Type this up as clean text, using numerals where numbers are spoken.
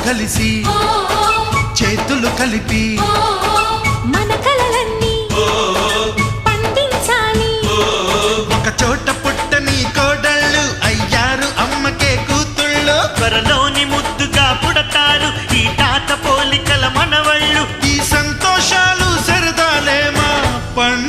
కలిసి చేతులు కలిపి మన కలలన్నీ పండించాలి. ఒక చోట పుట్టని కోడళ్ళు అయ్యారు అమ్మకే కూతుళ్ళు. త్వరలోని ముద్దుగా పుడతారు ఈ తాత పోలికల మనవళ్ళు. ఈ సంతోషాలు సరదాలే మా పండుగ.